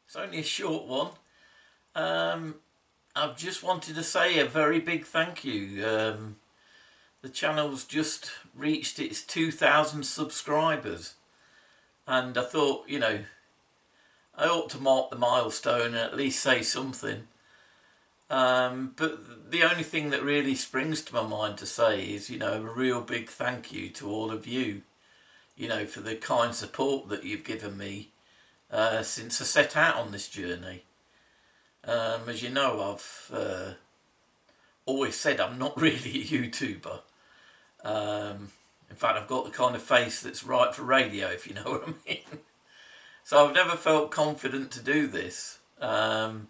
It's only a short one. I've just wanted to say a very big thank you. The channel's just reached its 2,000 subscribers, and I thought, I ought to mark the milestone and at least say something. But the only thing that really springs to my mind to say is, a real big thank you to all of you, for the kind support that you've given me since I set out on this journey. As you know, I've always said I'm not really a YouTuber. In fact, I've got the kind of face that's right for radio, if you know what I mean. So I've never felt confident to do this. And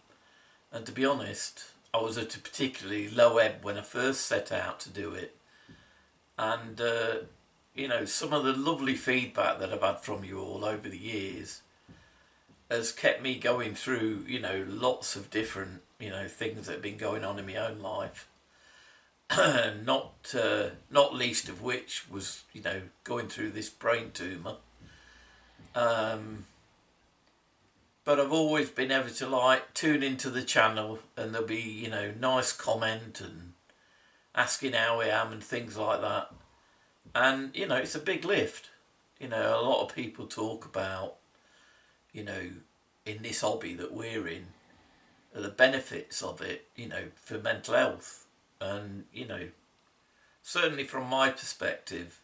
to be honest, I was at a particularly low ebb when I first set out to do it. And, some of the lovely feedback that I've had from you all over the years has kept me going through, lots of different, things that have been going on in my own life. Not least of which was, going through this brain tumour. But I've always been able to tune into the channel, and there'll be, nice comment and asking how I am and things like that. And, it's a big lift. A lot of people talk about, in this hobby that we're in, the benefits of it, for mental health. And, certainly from my perspective,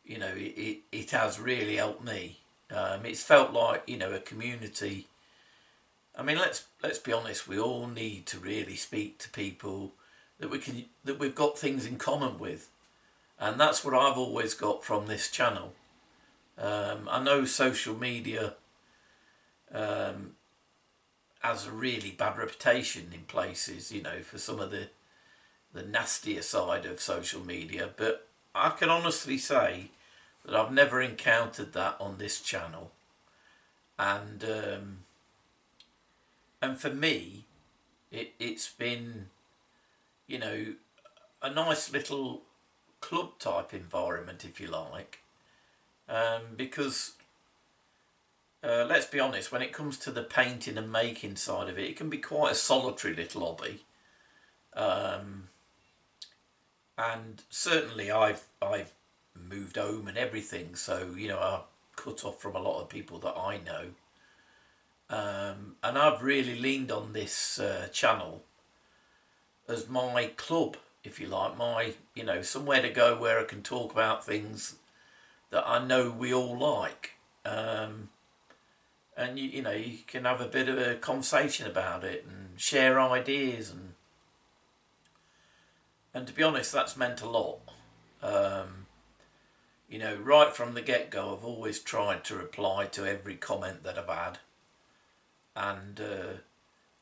it has really helped me. It's felt like, a community. I mean, let's be honest, we all need to really speak to people that we've got things in common with. And that's what I've always got from this channel. I know social media has a really bad reputation in places, for some of the nastier side of social media, but I can honestly say that I've never encountered that on this channel. And for me, it's been, a nice little club type environment, if you like, because let's be honest, when it comes to the painting and making side of it, it can be quite a solitary little hobby. And certainly I've moved home and everything, so I'm cut off from a lot of people that I know. And I've really leaned on this channel as my club, if you like, my somewhere to go where I can talk about things that I know we all like. And you can have a bit of a conversation about it and share ideas, and to be honest, that's meant a lot. Right from the get-go, I've always tried to reply to every comment that I've had. And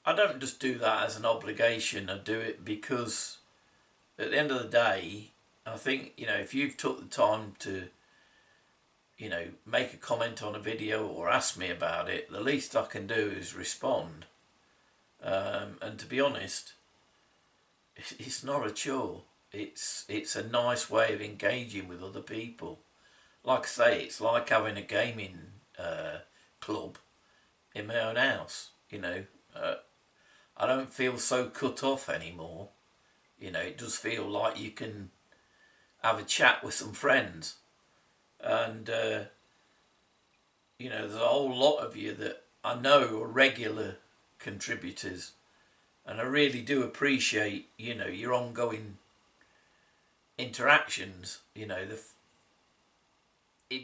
I don't just do that as an obligation. I do it because at the end of the day, I think, if you've took the time to, make a comment on a video or ask me about it, the least I can do is respond. And to be honest, it's not a chore. It's a nice way of engaging with other people. Like I say, it's like having a gaming club in my own house. I don't feel so cut off anymore. It does feel like you can have a chat with some friends. And, there's a whole lot of you that I know are regular contributors. And I really do appreciate, your ongoing interactions. It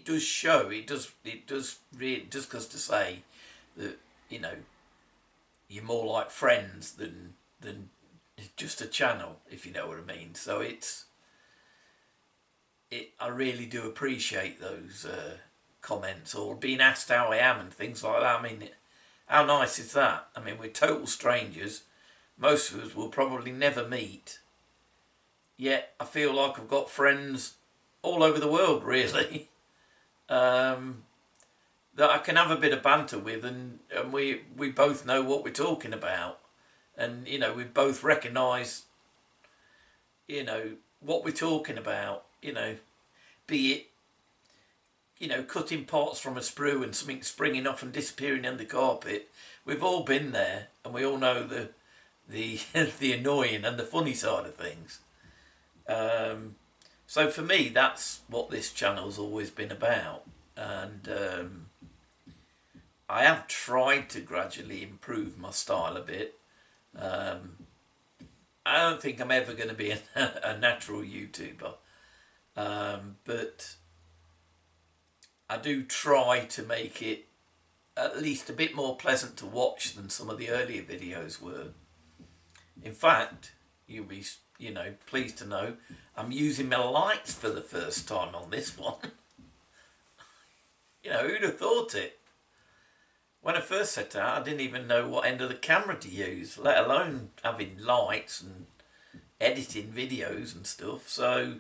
does show, it does really, just goes to say that, you're more like friends than just a channel, if you know what I mean. So I really do appreciate those comments, or being asked how I am and things like that. I mean, how nice is that? I mean, we're total strangers. Most of us will probably never meet. Yet I feel like I've got friends all over the world, really, that I can have a bit of banter with, and we both know what we're talking about. And, we both recognise, what we're talking about, be it, you know, cutting parts from a sprue and something springing off and disappearing in the carpet. We've all been there, and we all know the the annoying and the funny side of things. So for me, that's what this channel's always been about, and I have tried to gradually improve my style a bit. I don't think I'm ever going to be a natural YouTuber, but I do try to make it at least a bit more pleasant to watch than some of the earlier videos were. In fact, you'll be, you know, pleased to know I'm using my lights for the first time on this one. You know, who'd have thought it? When I first set out, I didn't even know what end of the camera to use, let alone having lights and editing videos and stuff. So,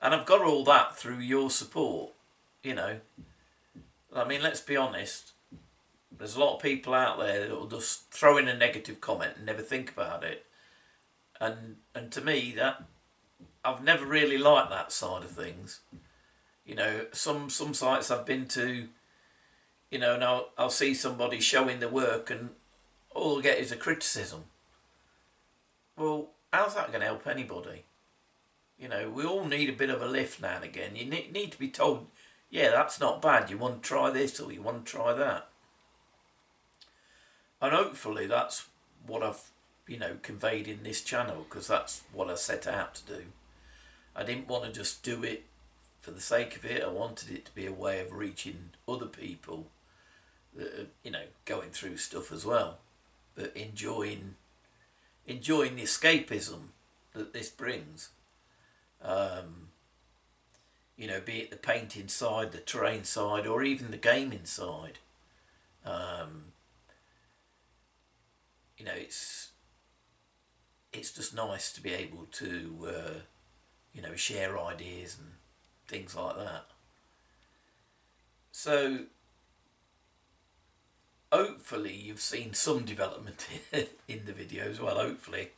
and I've got all that through your support, you know. I mean, let's be honest. There's a lot of people out there that will just throw in a negative comment and never think about it. And to me, that I've never really liked that side of things. You know, some sites I've been to, you know, and I'll see somebody showing the work and all I get is a criticism. Well, how's that going to help anybody? You know, we all need a bit of a lift now and again. You need to be told, yeah, that's not bad. You want to try this or you want to try that. And hopefully that's what I've, you know, conveyed in this channel, because that's what I set out to do. I didn't want to just do it for the sake of it. I wanted it to be a way of reaching other people that are, you know, going through stuff as well, but enjoying the escapism that this brings. You know, be it the painting side, the terrain side, or even the gaming side. You know, it's just nice to be able to, you know, share ideas and things like that. So, hopefully you've seen some development in the videos. Well, hopefully.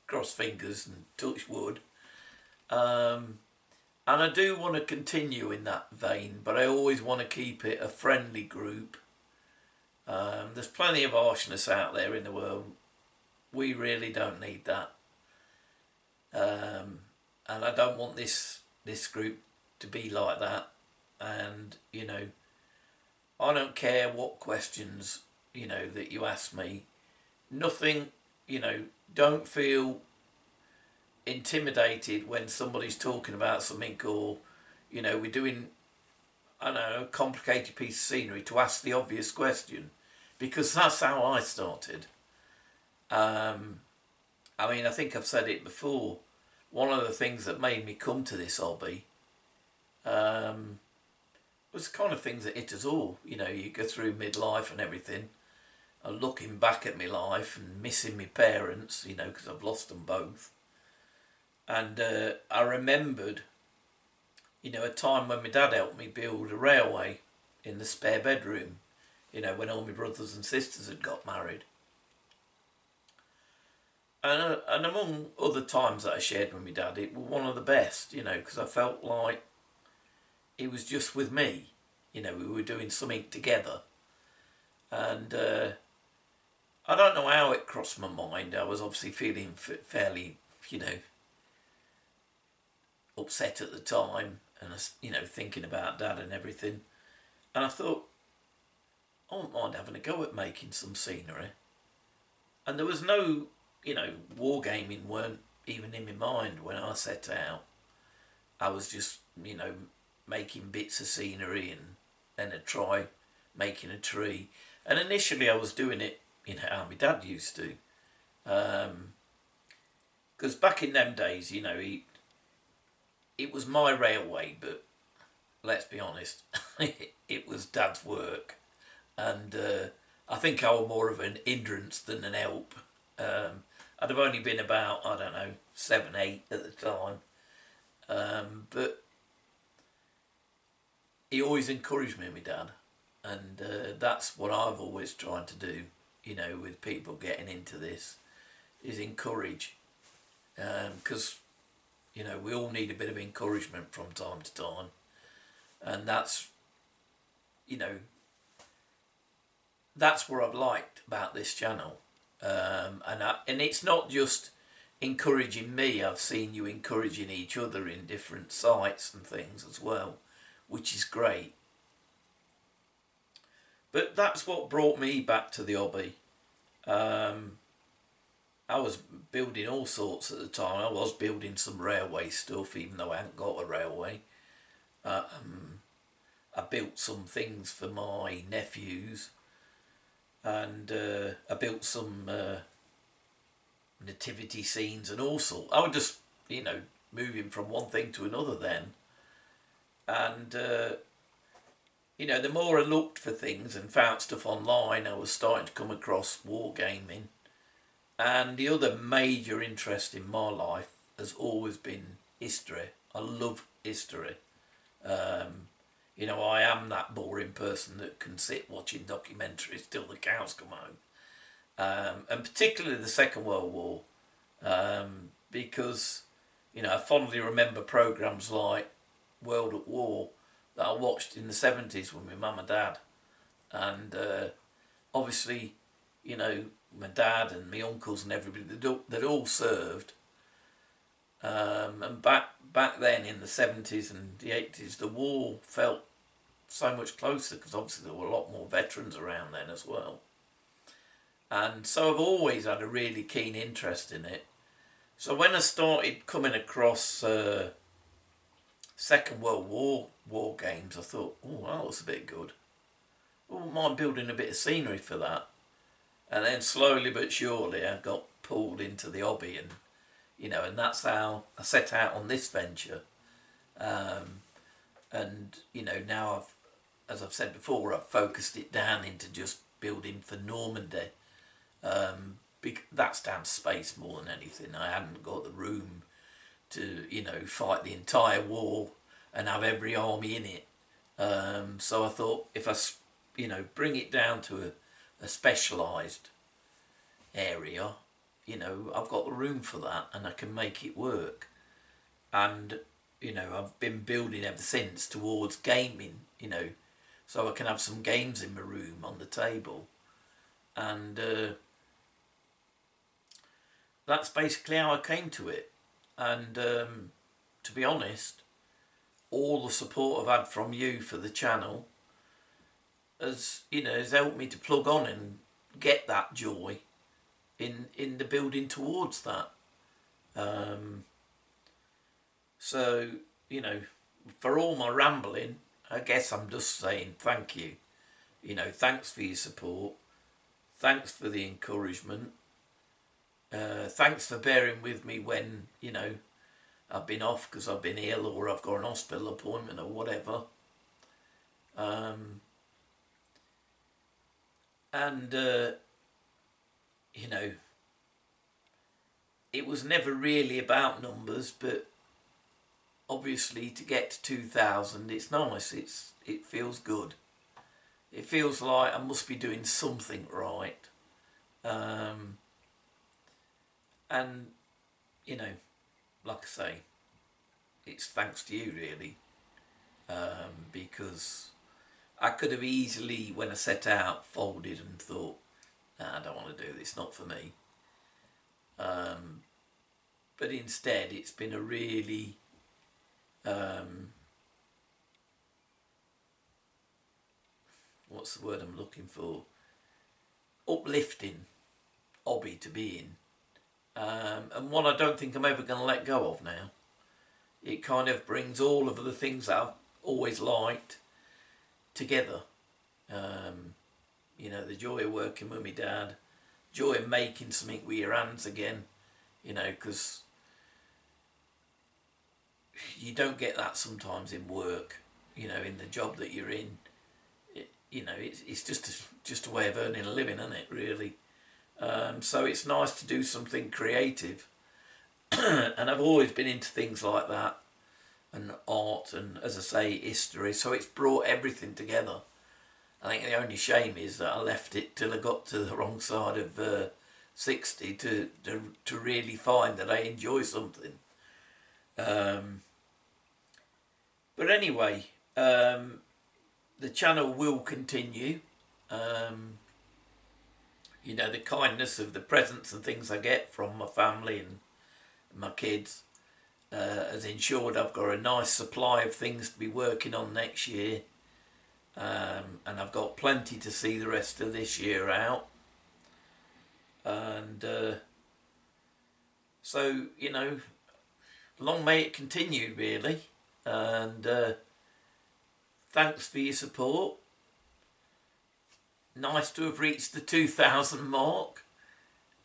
Cross fingers and touch wood. And I do want to continue in that vein, but I always want to keep it a friendly group. There's plenty of harshness out there in the world. We really don't need that. And I don't want this group to be like that. And, you know, I don't care what questions, you know, that you ask me. Nothing, you know, don't feel intimidated when somebody's talking about something, or, you know, we're doing, I don't know, a complicated piece of scenery, to ask the obvious question, because that's how I started. I mean, I think I've said it before. One of the things that made me come to this hobby was the kind of things that hit us all. You know, you go through midlife and everything, and looking back at my life and missing my parents, you know, because I've lost them both. And I remembered, you know, a time when my dad helped me build a railway in the spare bedroom, you know, when all my brothers and sisters had got married. And among other times that I shared with my dad, it was one of the best, you know, because I felt like he was just with me. You know, we were doing something together. And I don't know how it crossed my mind. I was obviously feeling fairly, you know, upset at the time, and, you know, thinking about Dad and everything. And I thought, I wouldn't mind having a go at making some scenery. And there was no, you know, wargaming weren't even in my mind when I set out. I was just, you know, making bits of scenery, and then I'd try making a tree. And initially I was doing it, you know, how my dad used to. Because back in them days, you know, it was my railway, but let's be honest, it was Dad's work. And I think I was more of an hindrance than an help. I'd have only been about, I don't know, 7, 8 at the time. But he always encouraged me, my dad. And that's what I've always tried to do, you know, with people getting into this, is encourage. Because, you know, we all need a bit of encouragement from time to time. And that's, you know, that's what I've liked about this channel. And it's not just encouraging me. I've seen you encouraging each other in different sites and things as well, which is great. But that's what brought me back to the hobby. I was building all sorts at the time. I was building some railway stuff, even though I hadn't got a railway. I built some things for my nephews, and I built some nativity scenes and all sorts. I was just, you know, moving from one thing to another then. And, you know, the more I looked for things and found stuff online, I was starting to come across wargaming. And the other major interest in my life has always been history. I love history. You know, I am that boring person that can sit watching documentaries till the cows come home. And particularly the Second World War, because, you know, I fondly remember programmes like World at War that I watched in the 70s with my mum and dad. And obviously, you know, my dad and my uncles and everybody, they'd all served. And back then in the 70s and the 80s, the war felt so much closer because obviously there were a lot more veterans around then as well. And so I've always had a really keen interest in it. So when I started coming across Second World War games, I thought, oh, that looks a bit good. I wouldn't mind building a bit of scenery for that. And then slowly but surely I got pulled into the hobby, and, you know, and that's how I set out on this venture. And, you know, now as I've said before, I've focused it down into just building for Normandy. That's down to space more than anything. I hadn't got the room to, you know, fight the entire war and have every army in it. So I thought if I, you know, bring it down to a specialised area, you know, I've got the room for that and I can make it work. And, you know, I've been building ever since towards gaming, you know, so I can have some games in my room on the table. And that's basically how I came to it. And to be honest, all the support I've had from you for the channel has, you know, has helped me to plug on and get that joy in the building towards that. So, you know, for all my rambling, I guess I'm just saying thank you. You know, thanks for your support. Thanks for the encouragement. Thanks for bearing with me when, you know, I've been off because I've been ill or I've got an hospital appointment or whatever. You know, it was never really about numbers, but obviously to get to 2,000, it's nice. It feels good. It feels like I must be doing something right. And, you know, like I say, it's thanks to you really, because I could have easily, when I set out, folded and thought, nah, I don't want to do this, not for me. But instead, it's been a really what's the word I'm looking for? Uplifting hobby to be in. And one I don't think I'm ever going to let go of now. It kind of brings all of the things that I've always liked together. You know, the joy of working with my dad, joy of making something with your hands again, you know, because you don't get that sometimes in work, you know, in the job that you're in. You know, it's just a way of earning a living, isn't it, really? So it's nice to do something creative. And I've always been into things like that, and art, and, as I say, history. So it's brought everything together. I think the only shame is that I left it till I got to the wrong side of 60 to really find that I enjoy something. But anyway, the channel will continue. You know, the kindness of the presents and things I get from my family and my kids has ensured I've got a nice supply of things to be working on next year. And I've got plenty to see the rest of this year out. And so, you know, long may it continue, really. And thanks for your support. Nice to have reached the 2,000 mark.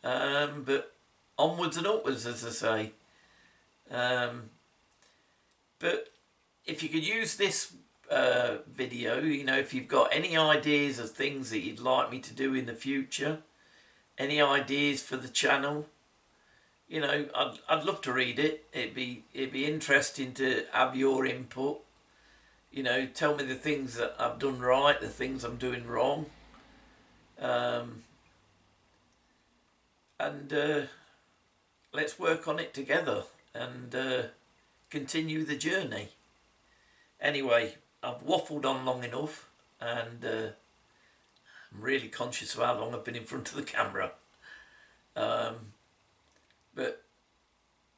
But onwards and upwards, as I say. But if you could use this video, you know, if you've got any ideas of things that you'd like me to do in the future, any ideas for the channel, you know, I'd love to read it. It'd be interesting to have your input. You know, tell me the things that I've done right, the things I'm doing wrong. And let's work on it together and continue the journey. Anyway, I've waffled on long enough, and I'm really conscious of how long I've been in front of the camera. But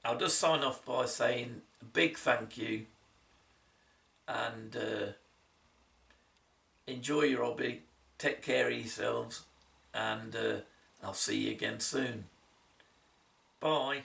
I'll just sign off by saying a big thank you, and enjoy your hobby, take care of yourselves, and I'll see you again soon. Bye.